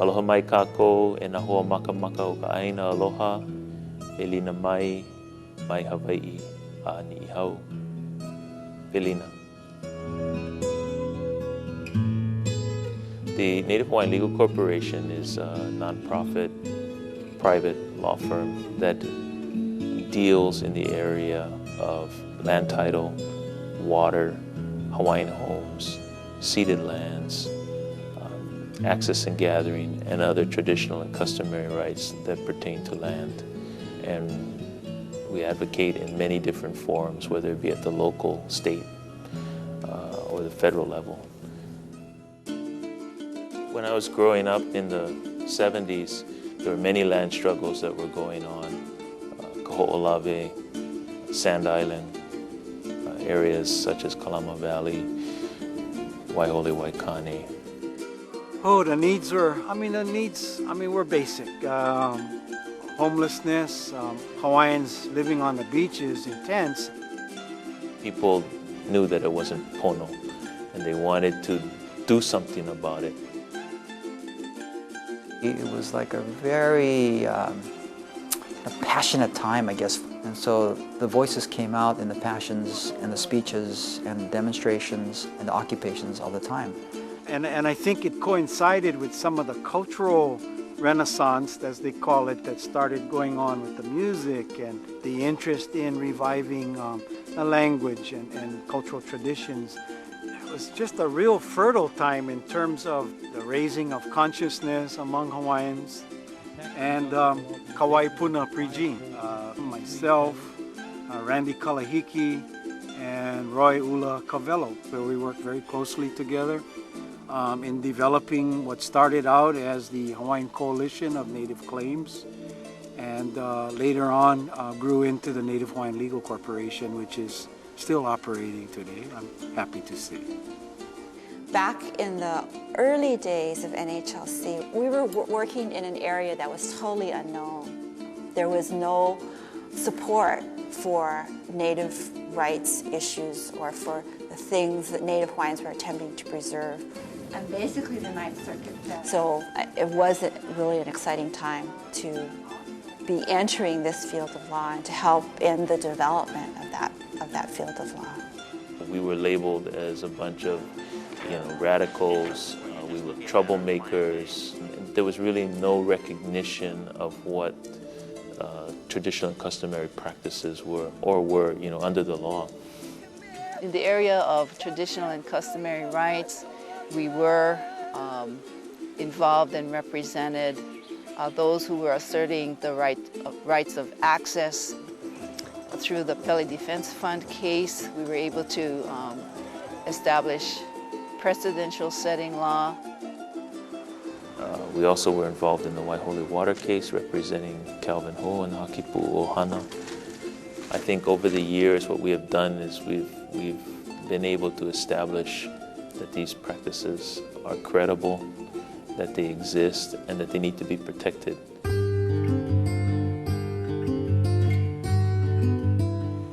Aloha mai kākou e nā hoa maka maka o ka aina aloha, Pelina mai, mai Hawaii, a ni hau. Pelina. The Native Hawaiian Legal Corporation is a nonprofit, private law firm that deals in the area of land title, water, Hawaiian homes, ceded lands, access and gathering, and other traditional and customary rights that pertain to land. And we advocate in many different forums, whether it be at the local, state, or the federal level. When I was growing up in the 70s, there were many land struggles that were going on. Kaho'olawe, Sand Island, areas such as Kalama Valley, Waihole, Waikane. Oh, the needs were basic. Homelessness, Hawaiians living on the beaches in tents. People knew that it wasn't pono, and they wanted to do something about it. It was like a very a passionate time, I guess. And so the voices came out in the passions and the speeches and the demonstrations and the occupations all the time. And I think it coincided with some of the cultural renaissance, as they call it, that started going on with the music and the interest in reviving the language and cultural traditions. It was just a real fertile time in terms of the raising of consciousness among Hawaiians. And Kauai Puna Prijin, myself, Randy Kalahiki, and Roy Ula Cavello. So we worked very closely together in developing what started out as the Hawaiian Coalition of Native Claims, and later on grew into the Native Hawaiian Legal Corporation, which is still operating today, I'm happy to say. Back in the early days of NHLC, we were working in an area that was totally unknown. There was no support for Native rights issues or for the things that Native Hawaiians were attempting to preserve. And basically the Ninth Circuit. So it was really an exciting time to be entering this field of law and to help in the development of that field of law. We were labeled as a bunch of radicals, we were troublemakers. There was really no recognition of what traditional and customary practices were under the law. In the area of traditional and customary rights, we were involved and represented those who were asserting the rights of access. Through the Pele Defense Fund case, we were able to establish precedential setting law. We also were involved in the Waihole water case representing Calvin Ho and Hakipu Ohana. I think over the years what we have done is we've been able to establish that these practices are credible, that they exist, and that they need to be protected.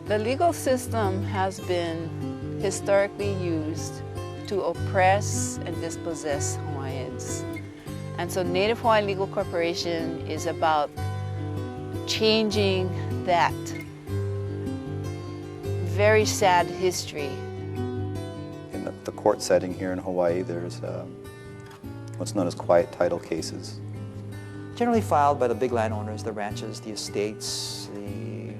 The legal system has been historically used to oppress and dispossess Hawaiians. And so Native Hawaiian Legal Corporation is about changing that very sad history. In the court setting here in Hawaii, there's what's known as quiet title cases. Generally filed by the big landowners, the ranches, the estates, the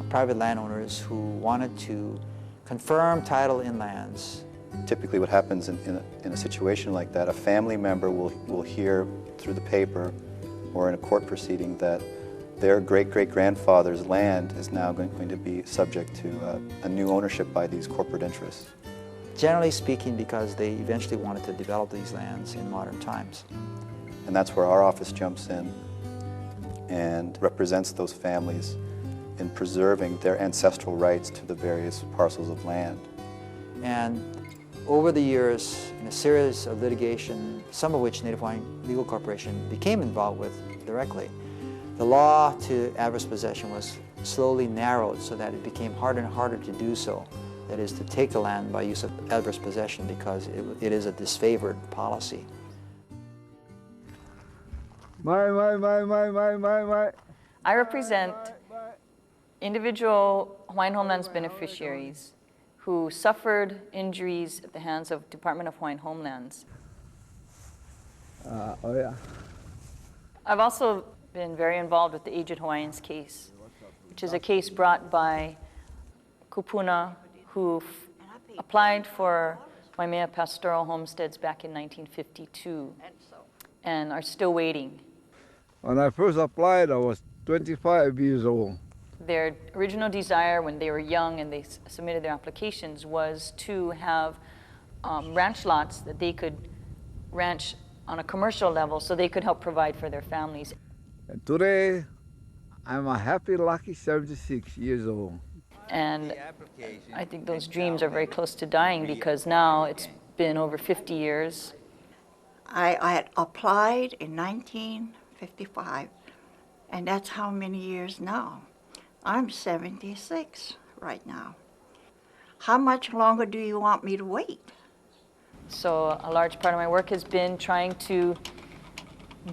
private landowners who wanted to confirm title in lands. Typically what happens in a situation like that, a family member will hear through the paper or in a court proceeding that their great-great-grandfather's land is now going to be subject to a new ownership by these corporate interests. Generally speaking, because they eventually wanted to develop these lands in modern times. And that's where our office jumps in and represents those families in preserving their ancestral rights to the various parcels of land. And over the years, in a series of litigation, some of which Native Hawaiian Legal Corporation became involved with directly, the law to adverse possession was slowly narrowed so that it became harder and harder to do so. That is, to take the land by use of adverse possession, because it is a disfavored policy. I represent individual Hawaiian Homelands beneficiaries who suffered injuries at the hands of Department of Hawaiian Homelands. I've also been very involved with the Aged Hawaiians case, which is a case brought by kupuna who applied for Waimea pastoral homesteads back in 1952 and are still waiting. When I first applied, I was 25 years old. Their original desire when they were young and they submitted their applications was to have ranch lots that they could ranch on a commercial level so they could help provide for their families. And today, I'm a happy, lucky 76 years old. And I think those dreams are very close to dying because now it's been over 50 years. I had applied in 1955, and that's how many years now? I'm 76 right now. How much longer do you want me to wait? So a large part of my work has been trying to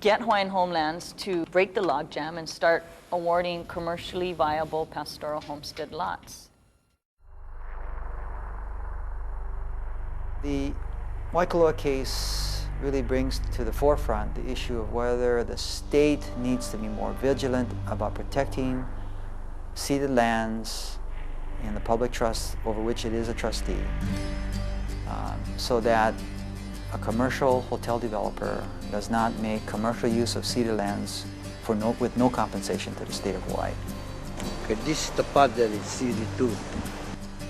get Hawaiian Homelands to break the logjam and start awarding commercially viable pastoral homestead lots. The Waikoloa case really brings to the forefront the issue of whether the state needs to be more vigilant about protecting ceded lands in the public trust over which it is a trustee, so that a commercial hotel developer does not make commercial use of ceded lands with no compensation to the state of Hawaii. Okay, this is the part that is ceded to.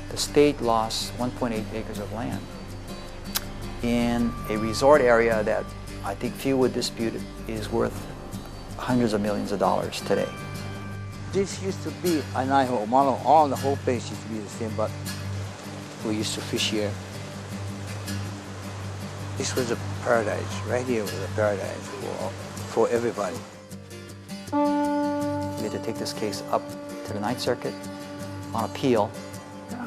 The state lost 1.8 acres of land in a resort area that I think few would dispute is worth hundreds of millions of dollars today. This used to be an Idaho model. All the whole place used to be the same, but we used to fish here. This was a paradise. Right here was a paradise for everybody. We had to take this case up to the Ninth Circuit on appeal,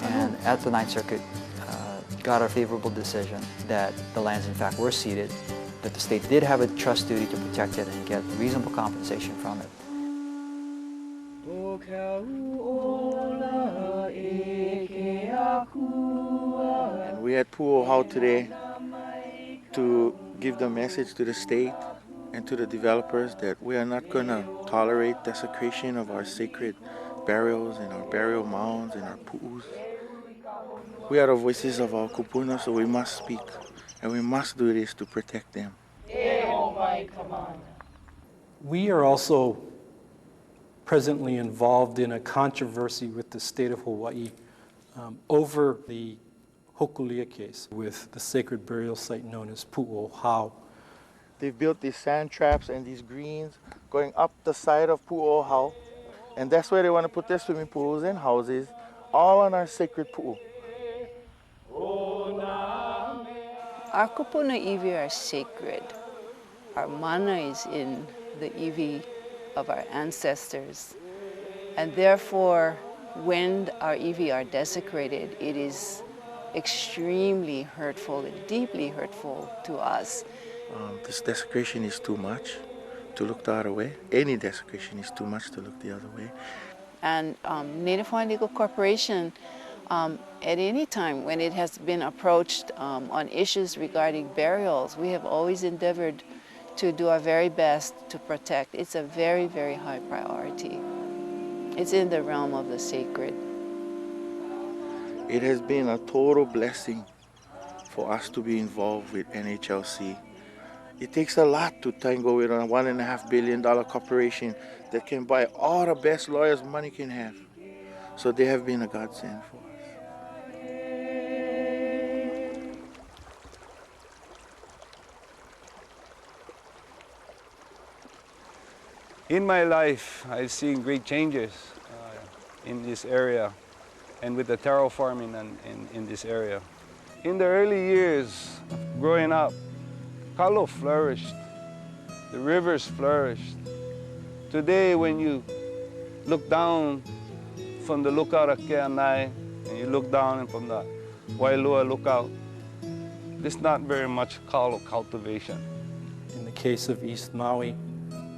and at the Ninth Circuit got a favorable decision that the lands in fact were ceded, that the state did have a trust duty to protect it and get reasonable compensation from it. And we had Pu'ohau today to give the message to the state and to the developers that we are not going to tolerate desecration of our sacred burials and our burial mounds and our pu'us. We are the voices of our kupuna, so we must speak, and we must do this to protect them. We are also presently involved in a controversy with the state of Hawaii over the Hokulia case with the sacred burial site known as Pu'ohau. They've built these sand traps and these greens going up the side of Pu'ohau, and that's where they want to put their swimming pools and houses, all on our sacred pu'u. Our kupuna iwi are sacred. Our mana is in the iwi of our ancestors. And therefore, when our iwi are desecrated, it is extremely hurtful and deeply hurtful to us. This desecration is too much to look the other way. Any desecration is too much to look the other way. And Native Hawaiian Legal Corporation, at any time when it has been approached on issues regarding burials, we have always endeavored to do our very best to protect. It's a very, very high priority. It's in the realm of the sacred. It has been a total blessing for us to be involved with NHLC. It takes a lot to tango with a $1.5 billion corporation that can buy all the best lawyers money can have. So they have been a godsend for us. In my life, I've seen great changes in this area and with the taro farming in this area. In the early years of growing up, Kalo flourished, the rivers flourished. Today, when you look down from the lookout at Keanai, and you look down from the Wailua lookout, there's not very much Kalo cultivation. In the case of East Maui,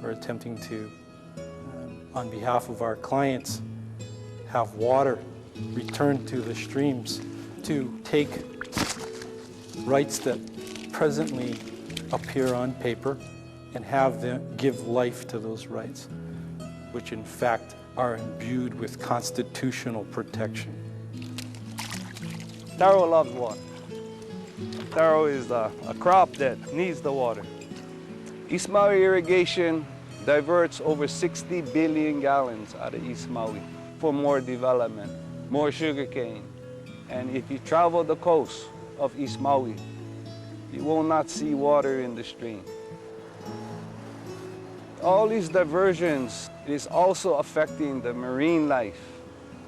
are attempting to, on behalf of our clients, have water returned to the streams, to take rights that presently appear on paper and have them give life to those rights, which in fact are imbued with constitutional protection. Taro loves water. Taro is a crop that needs the water. East Maui irrigation diverts over 60 billion gallons out of East Maui for more development, more sugarcane. And if you travel the coast of East Maui, you will not see water in the stream. All these diversions is also affecting the marine life.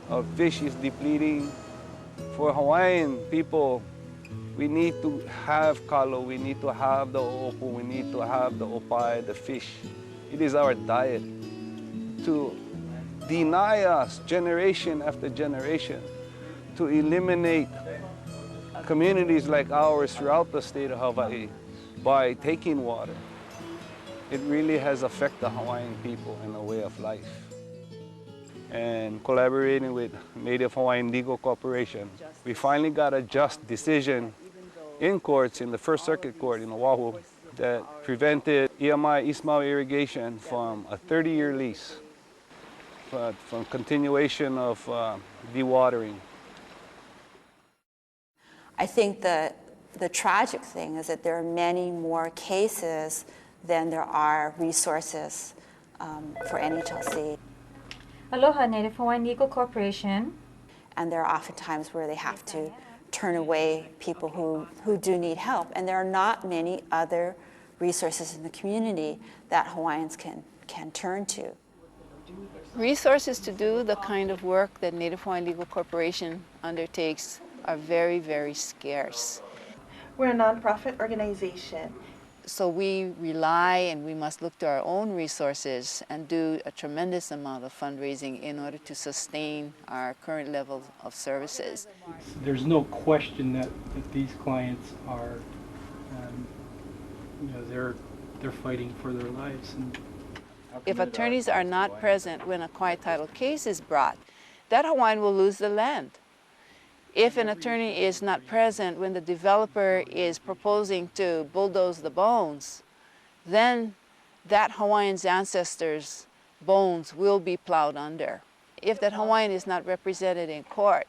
Our fish is depleting. For Hawaiian people, we need to have kalo, we need to have the opu, we need to have the opai, the fish. It is our diet. To deny us generation after generation, to eliminate communities like ours throughout the state of Hawaii by taking water, it really has affected the Hawaiian people in a way of life. And collaborating with Native Hawaiian Legal Corporation, we finally got a just decision in courts, in the First Circuit Court in Oahu, that prevented EMI East Maui irrigation from a 30-year lease, from continuation of dewatering. I think the tragic thing is that there are many more cases than there are resources for NHLC. Aloha, Native Hawaiian Legal Corporation. And there are often times where they have to turn away people who do need help. And there are not many other resources in the community that Hawaiians can turn to. Resources to do the kind of work that Native Hawaiian Legal Corporation undertakes are very, very scarce. We're a nonprofit organization. So we rely and we must look to our own resources and do a tremendous amount of fundraising in order to sustain our current level of services. There's no question that these clients are, they're fighting for their lives. And if attorneys are not present when a quiet title case is brought, that Hawaiian will lose the land. If an attorney is not present when the developer is proposing to bulldoze the bones, then that Hawaiian's ancestors' bones will be plowed under. If that Hawaiian is not represented in court,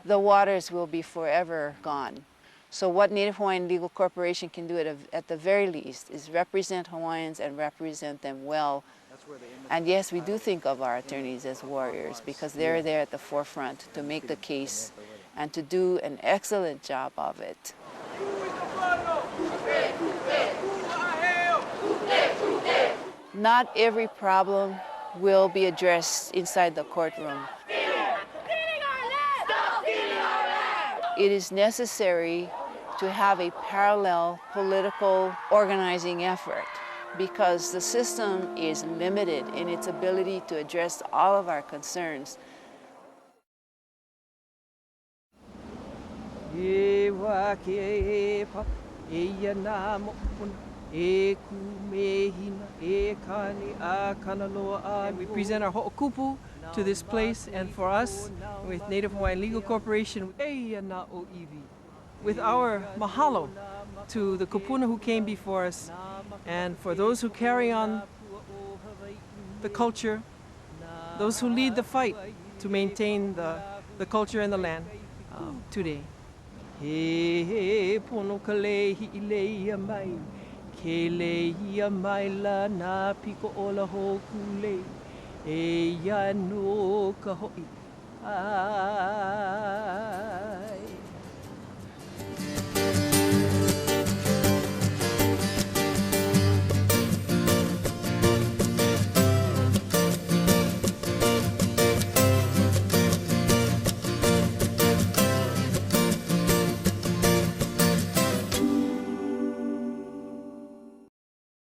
the waters will be forever gone. So what Native Hawaiian Legal Corporation can do at the very least is represent Hawaiians and represent them well. And yes, we do think of our attorneys as warriors because they're there at the forefront to make the case and to do an excellent job of it. Not every problem will be addressed inside the courtroom. It is necessary to have a parallel political organizing effort because the system is limited in its ability to address all of our concerns. We present our ho'okupu to this place, and for us, with Native Hawaiian Legal Corporation, with our mahalo to the kupuna who came before us, and for those who carry on the culture, those who lead the fight to maintain the culture and the land today. He pono kalehi ilea mai, ke leia mai la na piko ola hoku le, e ya no ka hoi ai.